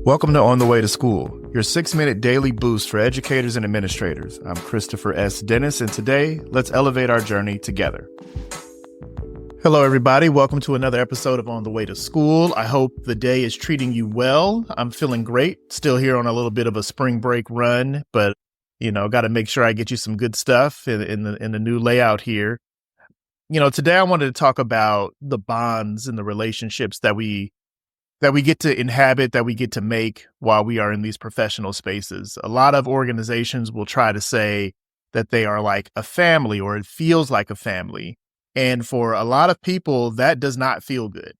Welcome to On the Way to School, your 6-minute daily boost for educators and administrators. I'm Christopher S. Dennis, and today, let's elevate our journey together. Hello, everybody. Welcome to another episode of On the Way to School. I hope the day is treating you well. I'm feeling great. Still here on a little bit of a spring break run, but, got to make sure I get you some good stuff in the new layout here. Today I wanted to talk about the bonds and the relationships that we get to inhabit, that we get to make while we are in these professional spaces. A lot of organizations will try to say that they are like a family, or it feels like a family. And for a lot of people, that does not feel good.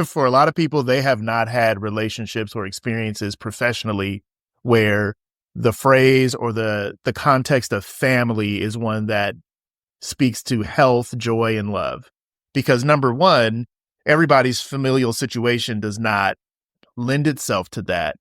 For a lot of people, they have not had relationships or experiences professionally where the phrase or the context of family is one that speaks to health, joy, and love. Because number one, everybody's familial situation does not lend itself to that,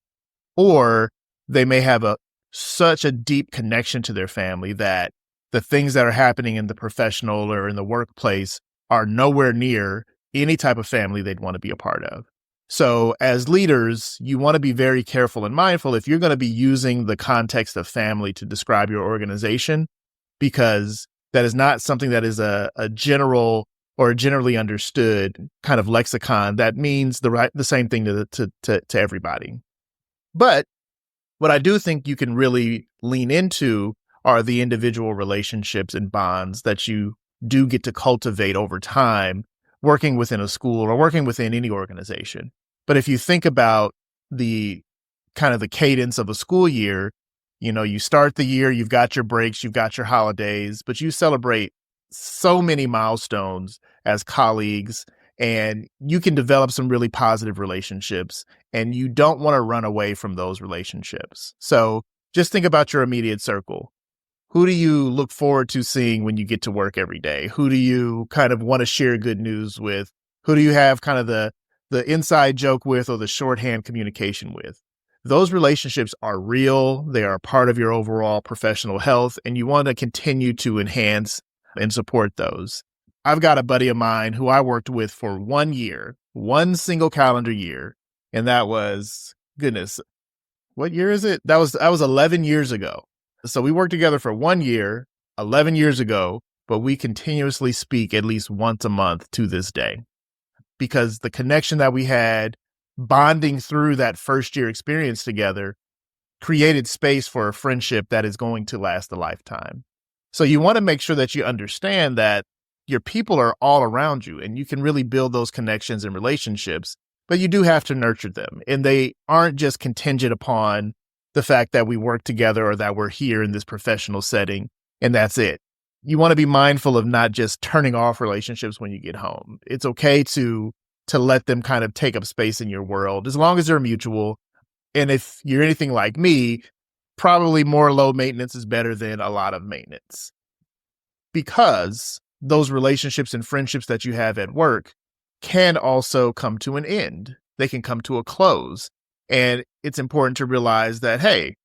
or they may have such a deep connection to their family that the things that are happening in the professional or in the workplace are nowhere near any type of family they'd want to be a part of. So as leaders, you want to be very careful and mindful if you're going to be using the context of family to describe your organization, because that is not something that is a general or a generally understood kind of lexicon that means the same thing to everybody. But what I do think you can really lean into are the individual relationships and bonds that you do get to cultivate over time, working within a school or working within any organization. But if you think about the kind of the cadence of a school year, you start the year, you've got your breaks, you've got your holidays, but you celebrate so many milestones as colleagues, and you can develop some really positive relationships, and you don't want to run away from those relationships. So just think about your immediate circle. Who do you look forward to seeing when you get to work every day? Who do you kind of want to share good news with? Who do you have kind of the inside joke with, or the shorthand communication with? Those relationships are real. They are part of your overall professional health, and you want to continue to enhance and support those. I've got a buddy of mine who I worked with for 1 year, one single calendar year, and that was, goodness, what year is it? That was 11 years ago. So we worked together for 1 year, 11 years ago, but we continuously speak at least once a month to this day, because the connection that we had bonding through that first year experience together created space for a friendship that is going to last a lifetime. So you want to make sure that you understand that your people are all around you, and you can really build those connections and relationships, but you do have to nurture them. And they aren't just contingent upon the fact that we work together or that we're here in this professional setting, and that's it. You want to be mindful of not just turning off relationships when you get home. It's okay to let them kind of take up space in your world, as long as they're mutual. And if you're anything like me, probably more low maintenance is better than a lot of maintenance, because those relationships and friendships that you have at work can also come to an end. They can come to a close. And it's important to realize that, hey,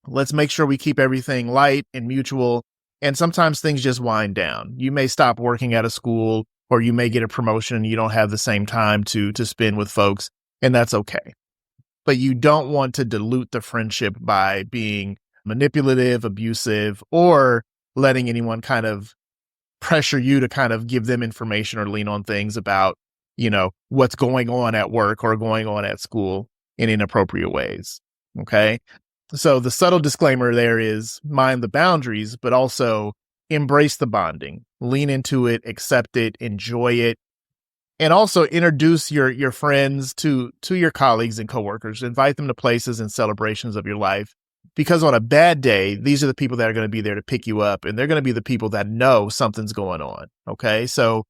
let's make sure we keep everything light and mutual. And sometimes things just wind down. You may stop working at a school, or you may get a promotion and you don't have the same time to spend with folks, and that's okay. But you don't want to dilute the friendship by being manipulative, abusive, or letting anyone kind of pressure you to kind of give them information or lean on things about, what's going on at work or going on at school in inappropriate ways. Okay. So the subtle disclaimer there is mind the boundaries, but also embrace the bonding, lean into it, accept it, enjoy it. And also introduce your friends to your colleagues and coworkers. Invite them to places and celebrations of your life, because on a bad day, these are the people that are going to be there to pick you up, and they're going to be the people that know something's going on. Okay, so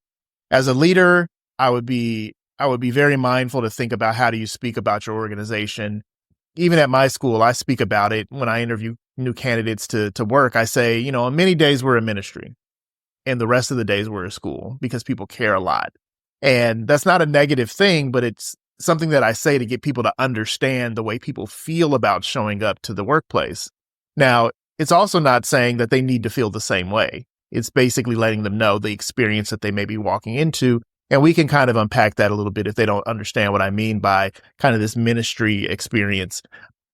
as a leader, I would be very mindful to think about, how do you speak about your organization. Even at my school, I speak about it when I interview new candidates to work. I say, on many days we're a ministry, and the rest of the days we're a school, because people care a lot. And that's not a negative thing, but it's something that I say to get people to understand the way people feel about showing up to the workplace. Now, it's also not saying that they need to feel the same way. It's basically letting them know the experience that they may be walking into And we can kind of unpack that a little bit if they don't understand what I mean by kind of this ministry experience.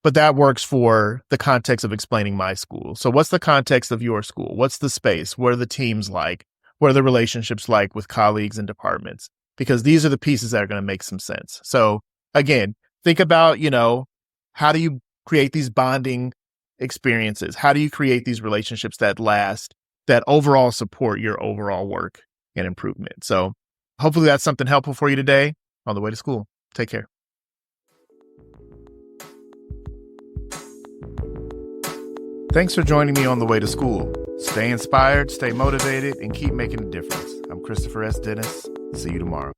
But that works for the context of explaining my school. So what's the context of your school? What's the space? What are the teams like? What are the relationships like with colleagues and departments? Because these are the pieces that are going to make some sense. So again, think about, how do you create these bonding experiences? How do you create these relationships that last, that overall support your overall work and improvement? So hopefully that's something helpful for you today on the way to school. Take care. Thanks for joining me on the way to school. Stay inspired, stay motivated, and keep making a difference. I'm Christopher S. Dennis. See you tomorrow.